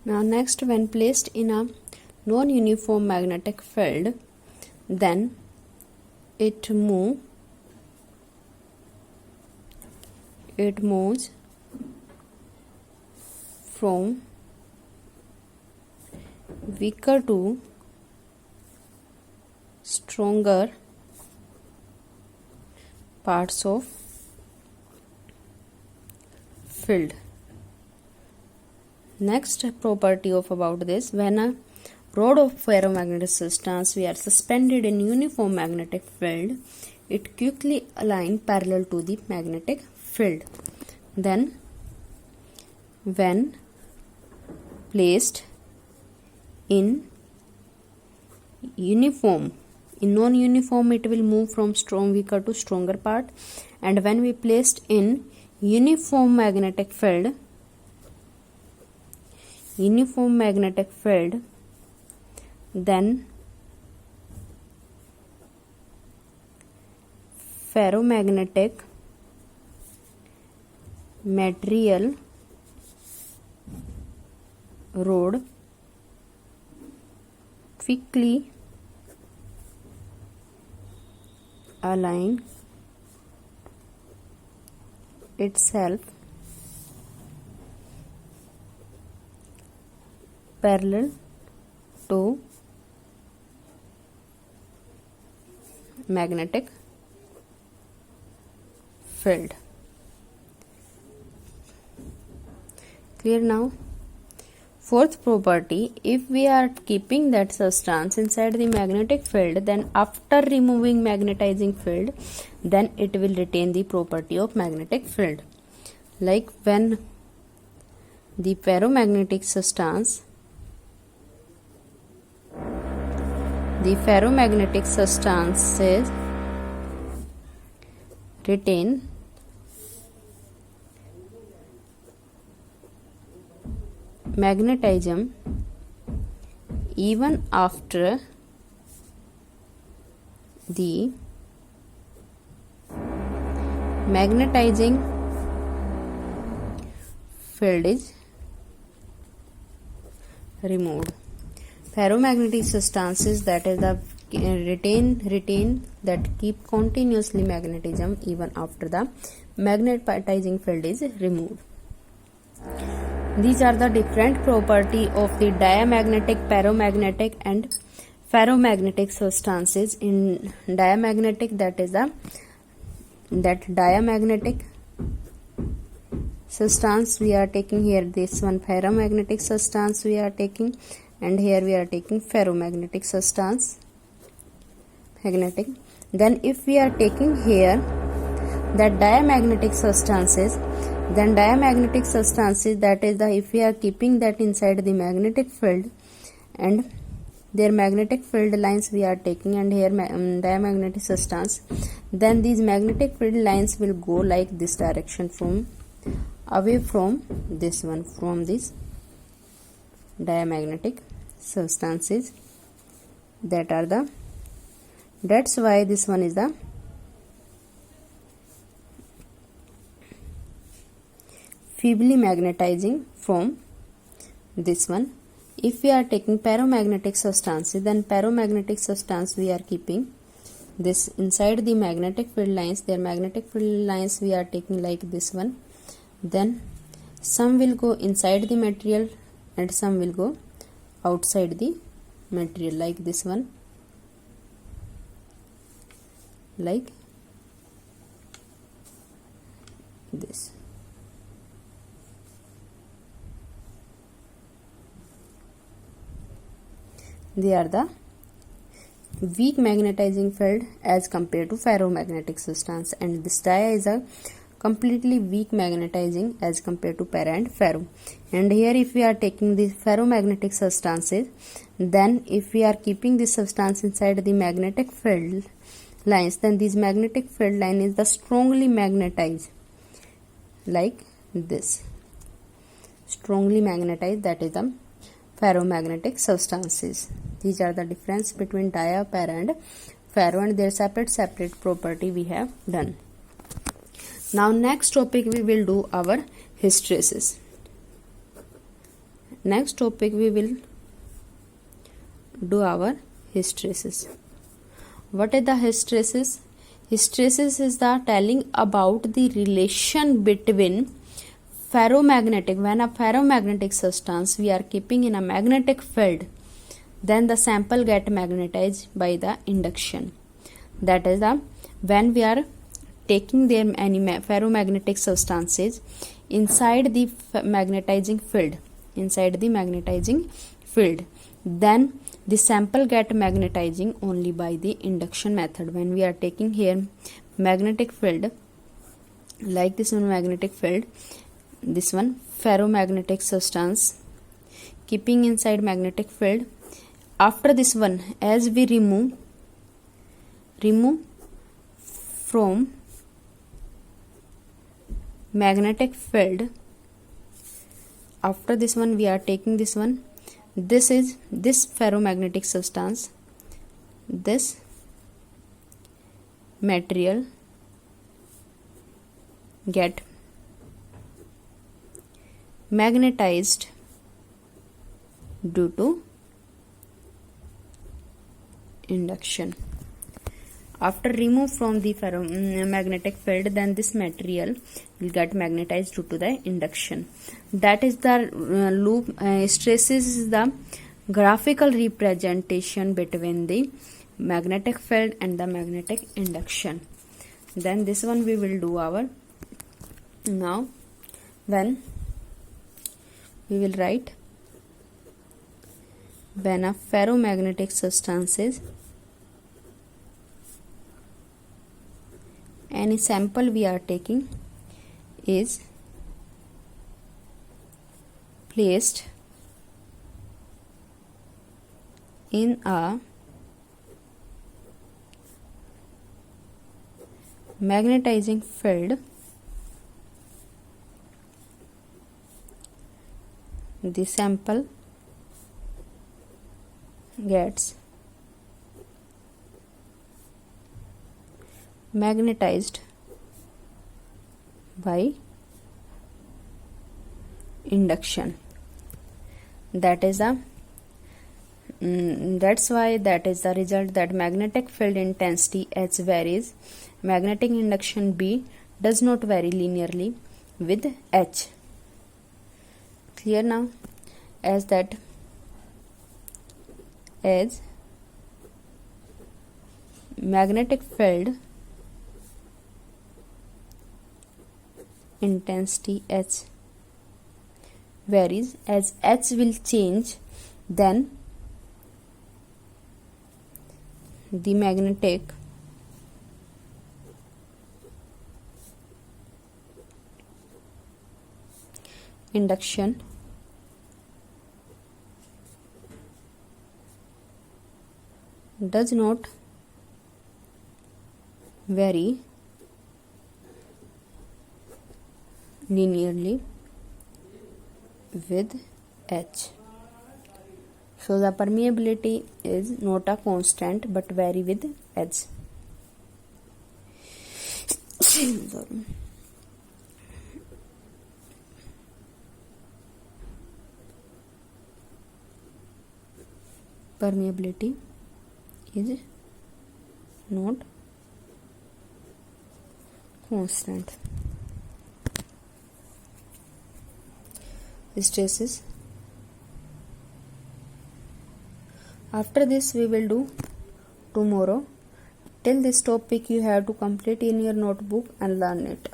Now next, when placed in a non-uniform magnetic field, then it moves from weaker to stronger parts of field. Next property of about this, when a rod of ferromagnetic substance we are suspended in uniform magnetic field, it quickly align parallel to the magnetic field. Then when placed in uniform, in non-uniform it will move from weaker to stronger part, and when we placed in uniform magnetic field, then ferromagnetic material rod quickly align itself parallel to magnetic field. Clear now? Fourth property, if we are keeping that substance inside the magnetic field, then after removing magnetizing field, then it will retain the property of magnetic field. Like when the ferromagnetic substances retain magnetism even after the magnetizing field is removed. Ferromagnetic substances, that is the retain that keep continuously magnetism even after the magnetizing field is removed. These are the different property of the diamagnetic, paramagnetic and ferromagnetic substances. In diamagnetic, that diamagnetic substance we are taking here, this one ferromagnetic substance we are taking, and here we are taking ferromagnetic substance magnetic. Then if we are taking here that diamagnetic substances, then diamagnetic substances, that is the, if we are keeping that inside the magnetic field and their magnetic field lines we are taking, and here diamagnetic substance, then these magnetic field lines will go like this direction, from away from this one, from this diamagnetic substances. That's why this one is the feebly magnetizing from this one. If we are taking paramagnetic substances, then paramagnetic substance we are keeping this inside the magnetic field lines, their magnetic field lines we are taking like this one. Then some will go inside the material and some will go outside the material, like this one, like this. They are the weak magnetizing field as compared to ferromagnetic substance, and this dia is a completely weak magnetizing as compared to para and ferro. And here if we are taking the ferromagnetic substances, then if we are keeping this substance inside the magnetic field lines, then this magnetic field line is the strongly magnetized, like this, strongly magnetized, that is the ferromagnetic substances. These are the difference between dia, para and ferro, and their separate property we have done. Now next topic we will do our hysteresis. Next topic we will do our hysteresis. What is the hysteresis? Hysteresis is the telling about the relation between ferromagnetic. When a ferromagnetic substance we are keeping in a magnetic field, then the sample get magnetized by the induction. That is the when we are taking them any ferromagnetic substances inside the magnetizing field, then the sample get magnetizing only by the induction method. When we are taking here magnetic field, like this one magnetic field, this one ferromagnetic substance keeping inside magnetic field, after this one as we remove from magnetic field, after this one we are taking this one, this is this ferromagnetic substance, this material get magnetized due to induction. After remove from the magnetic field, then this material will get magnetized due to the induction. That is the loop. Hysteresis is the graphical representation between the magnetic field and the magnetic induction. Then this one we will do our now. When we will write when a ferromagnetic substances, any sample we are taking is placed in a magnetizing field, the sample gets magnetized by induction. That is the that's why that is the result that magnetic field intensity H varies, magnetic induction B does not vary linearly with H. Clear now? As that as magnetic field intensity H varies, as H will change, then the magnetic induction does not vary linearly with H. So the permeability is not a constant but vary with H. Permeability is not constant. Hysteresis. After this we will do tomorrow. Till this topic you have to complete in your notebook and learn it.